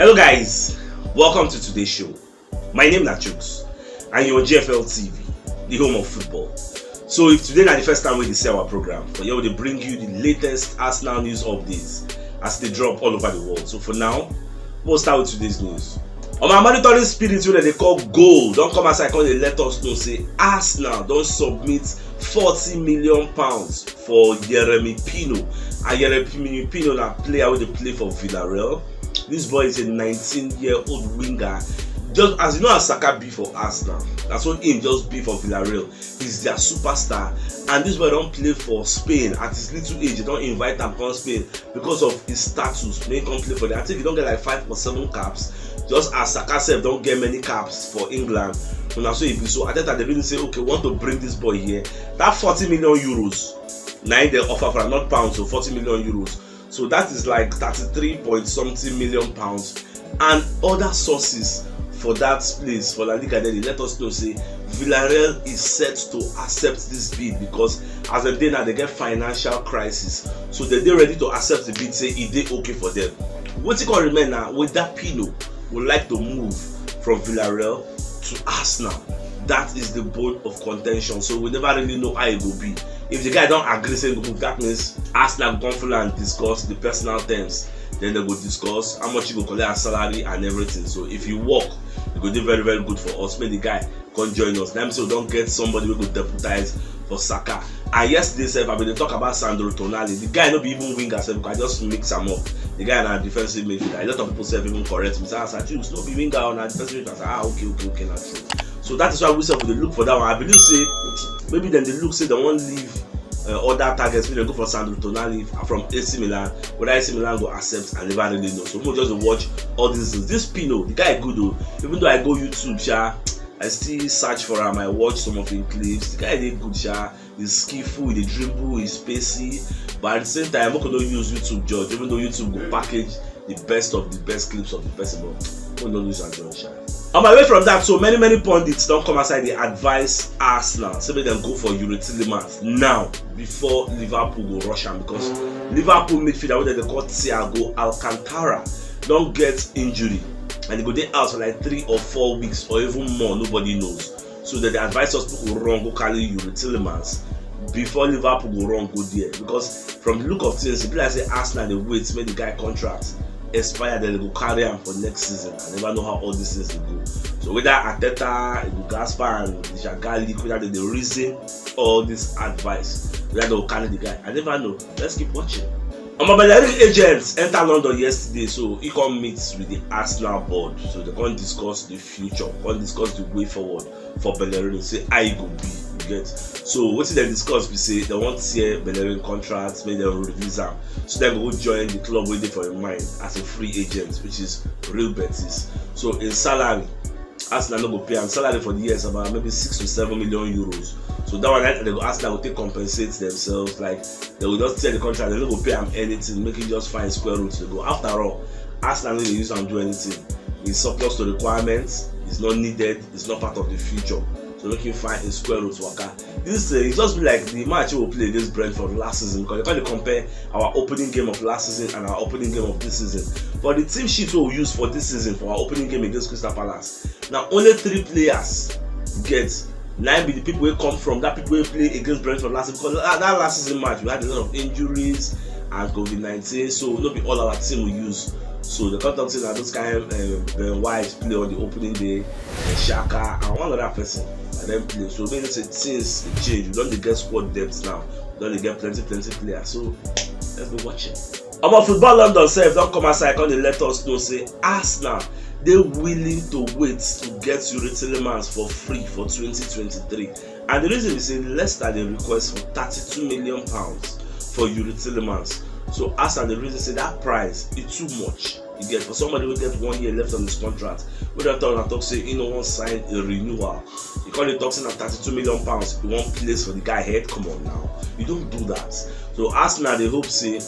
Hello guys, welcome to today's show. My name is CHUKS and you're on GFL TV, the home of football. So if today is the first time we see our program, for here we bring you the latest Arsenal news updates as they drop all over the world. So for now, we'll start with today's news. On my monitoring spirit wey they call goal, don't come as I call they let us know say Arsenal don't submit £40 million for Pino. And Pino na player wey dey play for Villarreal. This boy is a 19-year-old winger. Just as you know, as Saka be for Arsenal, that's what him just be for Villarreal. He's their superstar, and this boy don't play for Spain at his little age. They don't invite him to Spain because of his status. They can't play for them. I think he don't get like 5 or 7 caps. Just as Saka said, don't get many caps for England. And that's what it be. So I think that they really say, okay, want to bring this boy here. That 40 million euros, now they offer for not pounds, so 40 million euros. So that is like 33 point something million pounds, and other sources for that place for La Liga. Then they let us know say Villarreal is set to accept this bid because as a day now they get financial crisis, so they're ready to accept the bid. Say it is okay for them. What you can remember now with that Pino would like to move from Villarreal to Arsenal. That is the bone of contention. So we never really know how it will be. If the guy don't agree saying move, that means Arsenal go full and discuss the personal terms. Then they go discuss how much you go collect as salary and everything. So if you work, it go do very, very good for us. Make the guy come join us. That means we don't get somebody who will deputize for Saka. And yesterday, I mean, they talk about Sandro Tonali. The guy not be even winger, so I just mix him up. The guy on a defensive midfielder. A lot of people say even correct me. Say, "CHUKS no be winger on a defensive midfielder." I say, okay, not true. So that is why we say we look for that one. I believe say maybe then they look say they won't leave other targets. Maybe they go for Sandro Tonali from AC Milan. Whether AC Milan go accept, I never really know. So we'll just watch all these things. This Pino, the guy good though. Even though I go YouTube, I still search for him. I watch some of his clips. The guy did good, he's skillful, he dribble, he's spacey. But at the same time, I'm not gonna use YouTube judge. Even though YouTube will package the best of the best clips of the best, but we don't use and judge. On my way from that, so many pundits don't come outside. They advise Arsenal, so make them go for Tielemans now before Liverpool go rush him, because Liverpool midfielder where they call Thiago Alcantara don't get injury and they go there out for like 3 or 4 weeks or even more. Nobody knows. So that they advise us to run go carry Tielemans before Liverpool go run go there, because from the look of things, if like say Arsenal they wait make the guy contract expire, then they go carry him for next season. I never know how all these things will go. So whether Arteta, Gaspar and Jagali, whether they reason all this advice, whether they will carry the guy, I never know. Let's keep watching. My Bellerin agents enter London yesterday, so he come meet with the Arsenal board. So they can't discuss the future, can't discuss the way forward for Bellerin. Say how it go be. Get. So what did they discuss? We say they want to see Bellerin contracts, maybe they'll release them. So they go join the club waiting for in mind as a free agent, which is Real Betis. So in salary, Arsenal no go pay him salary for the years about maybe 6 to 7 million euros. So that one they go Arsenal will take compensate themselves, like they will just tear the contract, they no go pay him anything, make it just find square root to go. After all, Arsenal no dey use am do anything. It's surplus to requirements, it's not needed, it's not part of the future. So looking fine in square root waka. This it just be like the match we will play against Brentford last season, because they can't compare our opening game of last season and our opening game of this season. But the team sheet we will use for this season for our opening game against Crystal Palace, now only 3 players get 9 be the people who come from that people who play against Brentford last season, because that last season match we had a lot of injuries and COVID-19, so not be all our team we use. So the contact saying that those kind of Ben White play on the opening day, Xhaka and one other person and then play. So maybe since the change, we don't get squad depth now, we don't get plenty players. So let's be watching. About Football London self don't come aside, come they let us know say Arsenal they willing to wait to get Tielemans for free for 2023. And the reason is say Leicester they request for £32 million for Tielemans. So Arsenal the reason say that price is too much. You get for somebody who get 1 year left on his contract. We don't talk say you know one sign a renewal. You call it talking of £32 million. You want place for the guy head. Come on now. You don't do that. So Arsenal they hope say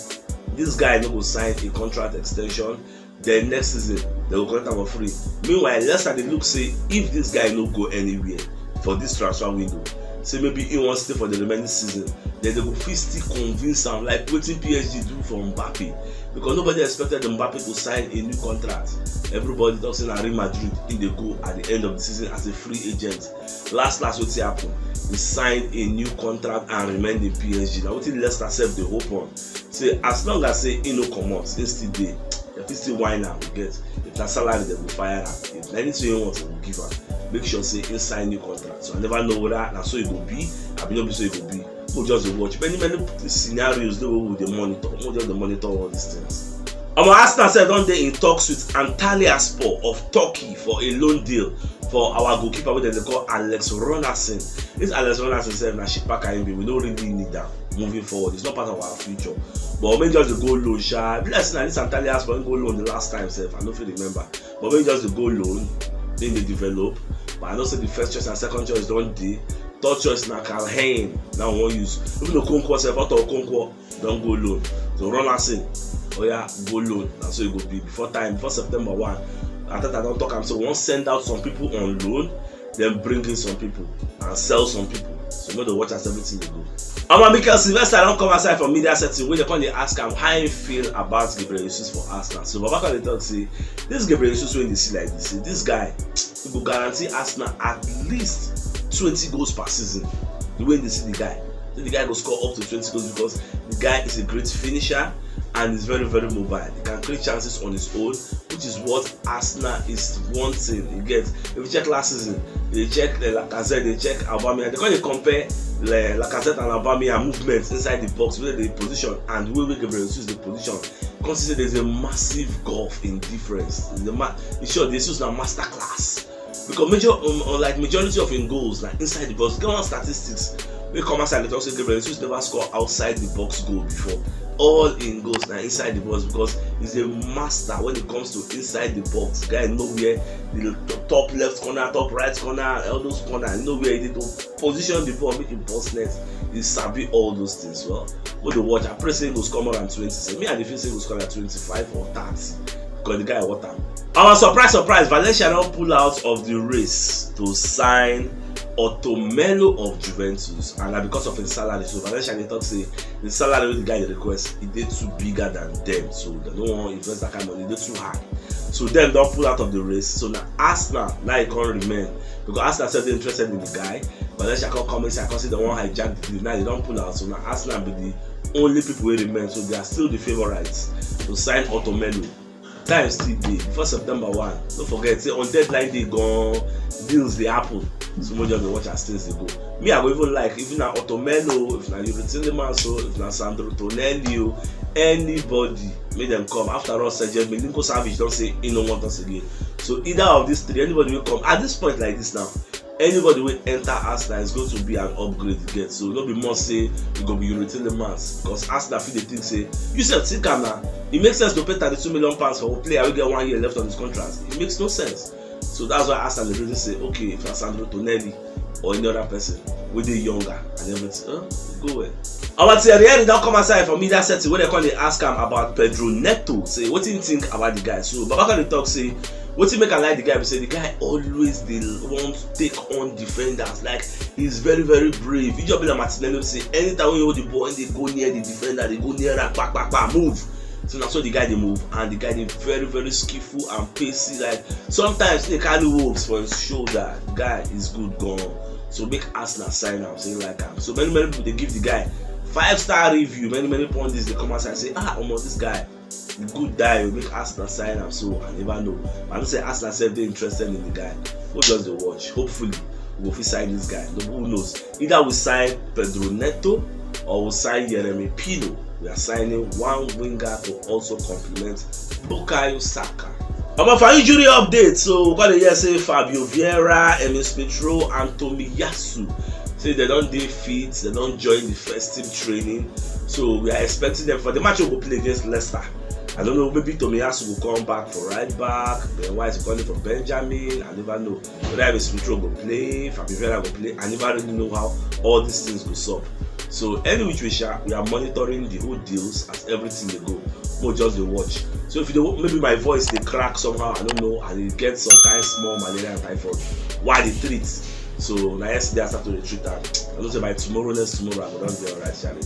this guy no go sign a contract extension. Then next season they will collect him for free. Meanwhile, Leicester they look say if this guy no go anywhere for this transfer window, say maybe he wants to stay for the remaining season, then they go fit still convince am like wetin PSG do for Mbappe. because nobody expected Mbappe to sign a new contract. Everybody talks in Real Madrid in the go at the end of the season as a free agent. Last what happened? He signed a new contract and remained in PSG. Now what Leicester self the hope on? Say as long as say he no come out, he still dey. If he still whine am, we get. If that salary they will fire am. If anything he wants, they will give am. Make sure say he sign new contract. So I never know whether that's so it will be. I will not be so it will be. We'll just watch. Many scenarios they will monitor. We'll just monitor all these things. Arsenal said on day in talks with Antalyaspor of Turkey for a loan deal for our goalkeeper, which they call Alex Ronaldsson. This Alex Ronaldsson said na Shipaka we don't really need that moving forward. It's not part of our future. But maybe just the goal loan, blessing and this Antalyaspor goal loan the last time, self. I don't feel remember. But maybe just the goal loan, then they develop. But I know say the first choice and second choice don't do. Third choice na Calhain. Now won't use. Even the Conquo self, out of Conquo, don't go loan. So Ronaldsson. Oh yeah, go loan. That's so it will be before September 1. I thought I don't talk. So we won't send out some people on loan, then bring in some people and sell some people. So you know the watch as everything they go. Mikel Sylvester don't come aside from media setting when they come they ask him how he feel about Gabriel Jesus for Arsenal. So Babaka they talk say this Gabriel Jesus when they see like this, this guy he will guarantee Arsenal at least 20 goals per season. The way they see the guy will score up to 20 goals because the guy is a great finisher and is very, very mobile. He can create chances on his own, which is what Arsenal is wanting. You get, if you check last season, they check Lacazette, they check Aubameyang. They can't compare Lacazette and Aubameyang movements inside the box, where the position and the way Gabriel Jesus the position. Consider there's a massive gulf in difference. In short, this is a master class because majority of in goals like inside the box. Go on statistics. We come outside. They also Gabriel Jesus never scored outside the box goal before. All in goals now inside the box because he's a master when it comes to inside the box. The guy nowhere the top left corner, top right corner, all those corners, nowhere he did to position the ball, make him post net. He sabi all those things. Well, what the watch, I pray saying goes come around 20. So me and the feel saying goes come at 25 or 30 because the guy what time. Our surprise, Valencia now pull out of the race to sign Ottomelo of Juventus, and because of his salary, so Valencia they talk say the salary with the guy they request it did too bigger than them, so they don't want to invest that kind of money, they too high. So them don't pull out of the race. So now Arsenal now it can't remain because Arsenal said they're interested in the guy. Valencia can't come and say I can see they want hijack the deal. Now they don't pull out. So now Arsenal be the only people who remain. So they are still the favorites to sign Ottomelo. Time still day before September 1. Don't forget, say on deadline they gone, deals they happen. So much of the watch as things they go. Me, I go even like if na Ottomelo, if na Yuri so if na Sandro Tonelli, anybody make them come. After all, Sergio Milinko Savic don't say he no want us again. So either of these three, anybody will come at this point like this now. Anybody will enter Arsenal is going to be an upgrade again. So not be more say you go be Yuri Tillemans because Arsenal feel the thing say you said think now. It makes sense to pay £32 million for a player who get 1 year left on his contract. It makes no sense. So that's why Arsenal really say, okay, if it's Sandro Tonelli or any other person, with the younger and everything, go away. Our Thierry now come aside from media setting where they call they ask him about Pedro Neto. Say, what do you think about the guy? So Babaka they talk say, what do you make I like the guy? We say the guy always they want to take on defenders. Like he's very, very brave. You just be like Martinelli say, anytime when you hold the ball and they go near the defender, they go near that, back, move. So that's what the guy they move, and the guy they very, very skillful and pacey. Like sometimes they carry wolves for his shoulder. The guy is good gone. So make Arsenal sign out, say like him. So many people they give the guy 5-star review. Many points they come outside and say, almost this guy, the good guy will make Arsenal sign out. So I never know. But I don't say Arsenal say they're interested in the guy. We'll just the watch. Hopefully we'll sign this guy. No, who knows? Either we sign Pedro Neto or we'll sign Jeremy Pino. We are signing one winger to also complement Bukayo Saka. For injury update, so we got to hear say Fabio Vieira, Emil Smith-Rowe, and Tomiyasu say they don't do fit, they don't join the first team training. So we are expecting them for the match we will play against Leicester. I don't know, maybe Tomiyasu will come back for right back, Ben White will come for Benjamin. I never know. Whether Emil Smith-Rowe will play, Fabio Vieira will play. I never really know how all these things go solve. So any which way we are monitoring the whole deals as everything they go. We'll just the watch. So if you maybe my voice they crack somehow, I don't know, and it gets some kind of small malaria and typhoid. Why they treat? So now yesterday I started to treat that. I don't say by tomorrow, next tomorrow I will not be alright, Charlie.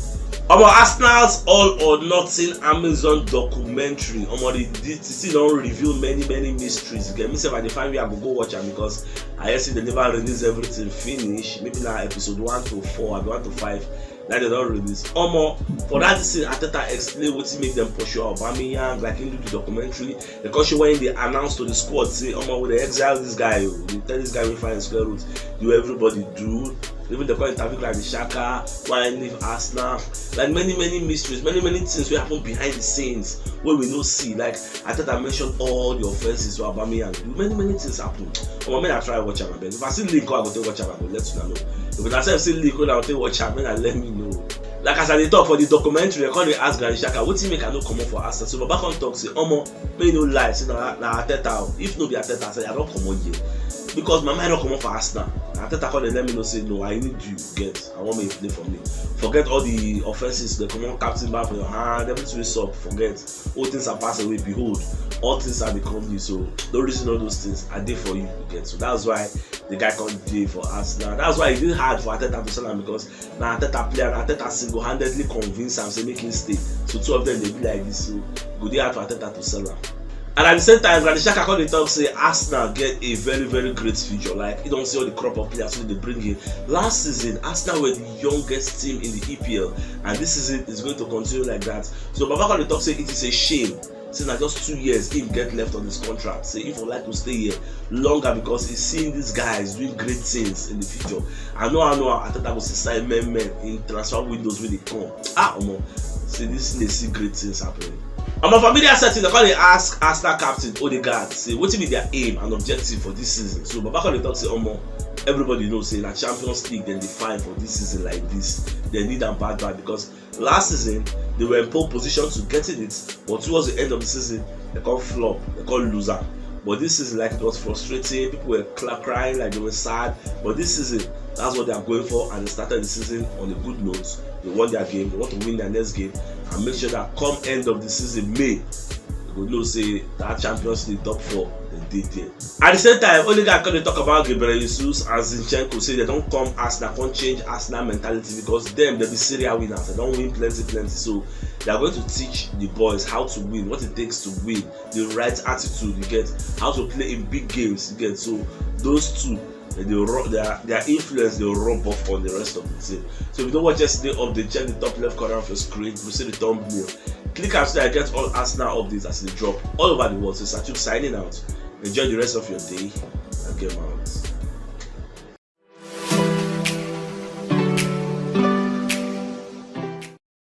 About Arsenal's All or Nothing Amazon documentary, the still don't reveal many mysteries. Get me say by the time we are go watch them because I see they never release everything finish. Maybe now episode 1 to 4 and 1 to 5. Now they don't release. For that scene, Ateta explain what make them pursue Aubameyang, like into the documentary. Because when they announced to the squad, say, will they exile this guy? They tell this guy we find square root. Do everybody do? Even the current interview like the Shaka, why leave Arsenal, like many mysteries, many things will happen behind the scenes where we no see. Like I thought I mentioned all the offenses to Aubameyang. Many things happen. I try watch him. If I see link, I go take watch him. I go let you know. If I see link, I go take watch him. I let me know. Like as I talk for the documentary, I call the ask Granny Shaka, what make I no come up for Arsenal? So Baba come talk say, may no lie, say na Ateta. If no be Ateta, say I don't come on here. Because my mind don't come up for Arsenal. Ateta call them, let me know say no, I need you get. I want me to play for me. Forget all the offenses, the common captain back for your hand, everything is up, forget. All things are passed away, behold, all things are become new. So don't reason all those things are there for you get. So that's why the guy can't do for Arsenal. That's why it didn't hard for Ateta to sell him because now Ateta player and Ateta single-handedly convinced him say make him stay. So two of them they be like this. So go there for Ateta to sell him. And at the same time, Granny Xhaka called the talk say Arsenal get a very great future. Like you don't see all the crop of players they bring in. Last season, Arsenal were the youngest team in the EPL, and this season is going to continue like that. So Baba called the talk say it is a shame. Since na just 2 years him get left on his contract. Say if would like to stay here longer because he's seeing these guys doing great things in the future. I know Ateta go see sign men in transfer windows when they come. See this they see great things happening. For familiar setting, they call they ask Arsenal captain Odegaard, say what will be their aim and objective for this season. So Baba call they talk say everybody knows say that Champions League then they find for this season like this. They need them bad because last season they were in pole position to getting it, but towards the end of the season they call flop, they call loser. But this season, like it was frustrating, people were crying like they were sad. But this season, that's what they are going for, and they started the season on a good note. They won their game, they want to win their next game, and make sure that come end of the season, May, they will know say that Champions League top 4, they did there. At the same time, only guy can talk about Gabriel Jesus and Zinchenko say they don't come Arsenal, can't change Arsenal mentality because them they be serial winners, they don't win plenty. So they are going to teach the boys how to win, what it takes to win, the right attitude you get, how to play in big games you get. So those two, their influence they will rub off on the rest of the team. So if you don't watch yesterday update, check the top left corner of your screen, you see the thumbnail. Click out so that I get all Arsenal updates as they drop all over the world. So CHUKS signing out. Enjoy the rest of your day and get out.